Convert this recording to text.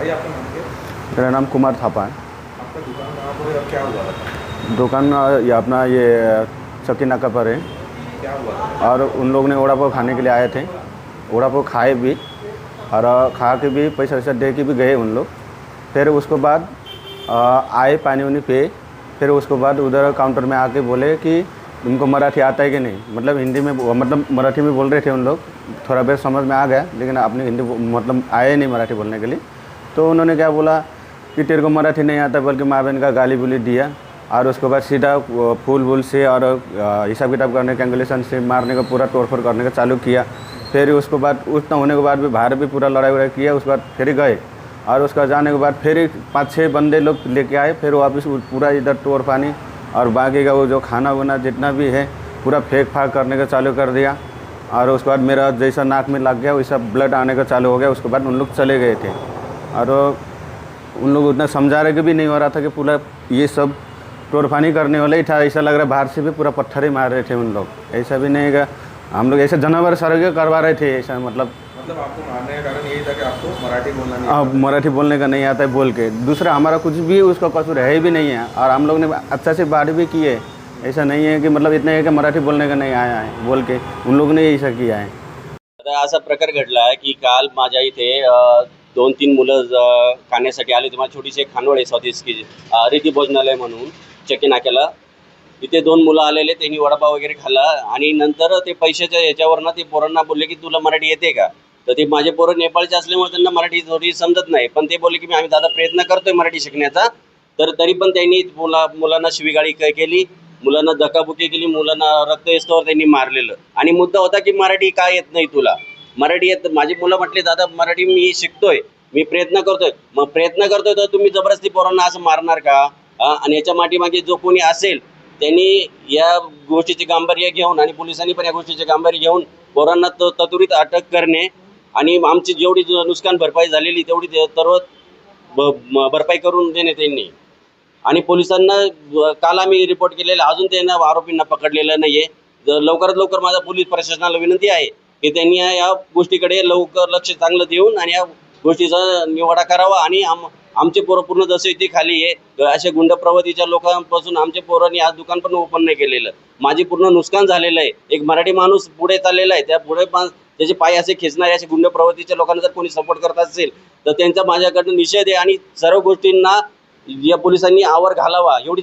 भाई आपका नाम क्या है? मेरा नाम कुमार थापा है। आपका दुकान कहाँ पर है और क्या हुआ था? दुकान ये अपना ये चक्की नाका पर है। क्या हुआ था? और उन लोग ने वड़ा पाव खाने के लिए आए थे, वड़ा पाव खाए भी और खा के भी पैसा वैसा दे के भी गए उन लोग। फिर उसके बाद आए पानी वानी पे, फिर उसके बाद उधर काउंटर में आके बोले कि तुमको मराठी आता है कि नहीं, मतलब हिंदी में, मतलब मराठी में बोल रहे थे उन लोग। थोड़ा बहुत समझ में आ गया लेकिन अपनी हिंदी मतलब आए नहीं मराठी बोलने के लिए। तो उन्होंने क्या बोला कि तेरे को मराठी नहीं आता, बल्कि माँ बहन का गाली बुली दिया। और उसके बाद सीधा फूल वूल से और हिसाब किताब करने कैलकुलेशन से मारने का, पूरा तोड़फोड़ करने का चालू किया। फिर उसके बाद उतना होने के बाद भी बाहर भी पूरा लड़ाई वड़ाई किया। उसके बाद फिर गए और उसका जाने के बाद फिर 5-6 बंदे लोग लेके आए। फिर वापस पूरा इधर तोड़ पानी और बाकी का वो जो खाना वाना जितना भी है पूरा फेंक फाक करने का चालू कर दिया। और उसके बाद मेरा जैसा नाक में लग गया वैसा ब्लड आने का चालू हो गया। उसके बाद उन लोग चले गए थे और उन लोग उतना समझा रहे कि भी नहीं हो रहा था कि पूरा ये सब तोड़फानी करने वाले ही था। ऐसा लग रहा है बाहर से भी पूरा पत्थर ही मार रहे थे उन लोग। ऐसा भी नहीं है हम लोग ऐसे जानवर सर्वे करवा रहे थे ऐसा, मतलब आपको मारने का कारण यही था कि आपको मराठी बोलना नहीं आता? मराठी बोलने का नहीं आता है बोल के। दूसरा हमारा कुछ भी उसका कसूर है भी नहीं है और हम लोग ने अच्छा से बात भी की है। ऐसा नहीं है कि मतलब इतना है कि मराठी बोलने का नहीं आया है बोल के उन लोगों ने ऐसा किया है। आता असा प्रकार घडला आहे की काल माझ्या इथे 2-3 मुलं खाण्यासाठी आले होते. माझी छोटीशी एक खानवळ आहे स्वदेशी रीती भोजनालय म्हणून चक्की नाक्याला. तिथे 2 मुलं आलेले, त्यांनी वडापाव वगैरे खाल्ला आणि नंतर ते पैशाच्या ह्याच्यावरनं ते पोरांना बोलले की तुला मराठी येते का? तर ते माझे पोरं नेपाळचे असल्यामुळे त्यांना मराठी थोडी समजत नाही. पण ते बोलले की आम्ही दादा प्रयत्न करतोय मराठी शिकण्याचा. तर तरी पण त्यांनी मुलांना शिवीगाळी केली, मुलांना धक्काबुक्की केली, मुलांना रक्त येस्तोवर त्यांनी मारलेलं. आणि मुद्दा होता की मराठी का येत नाही तुला? मराठी येत. माझी मुलं म्हटले दादा मराठी मी शिकतोय, मी प्रयत्न करतोय. मग प्रयत्न करतोय तर तुम्ही जबरदस्ती पोरांना असं मारणार का? आणि याच्या मागे जो कोणी असेल त्यांनी या गोष्टीचे गांभीर्य घेऊन आणि पोलिसांनी पण या गोष्टीचे गांभीर्य घेऊन पोरांना त्वरित अटक करणे आणि आमची जेवढी नुकसान भरपाई झालेली तेवढी सर्व भरपाई करून देणे त्यांनी. आणि पोलिसांना काल आम्ही रिपोर्ट केलेला, अजून त्यांना आरोपींना पकडलेलं नाहीये. लवकरात लवकर माझा पोलीस प्रशासनाला विनंती आहे की त्यांनी या गोष्टीकडे लवकर लक्ष चांगलं देऊन आणि या गोष्टीचा निवाडा करावा. आणि आमचे पोरं पूर्ण जसे ते खाली आहे अशा गुंड प्रवृत्तीच्या लोकांपासून आमच्या पोरांनी आज दुकान पण ओपन नाही केलेलं. माझी पूर्ण नुकसान झालेलं आहे. एक मराठी माणूस पुढे चाललेला आहे, त्या पुढे त्याचे पाय असे खेचणारे असे गुंड प्रवृत्तीच्या लोकांना जर कोणी सपोर्ट करत असेल तर त्यांचा माझ्याकडनं निषेध आहे आणि सर्व गोष्टींना या पोलिसांनी आवर घालावा एवढी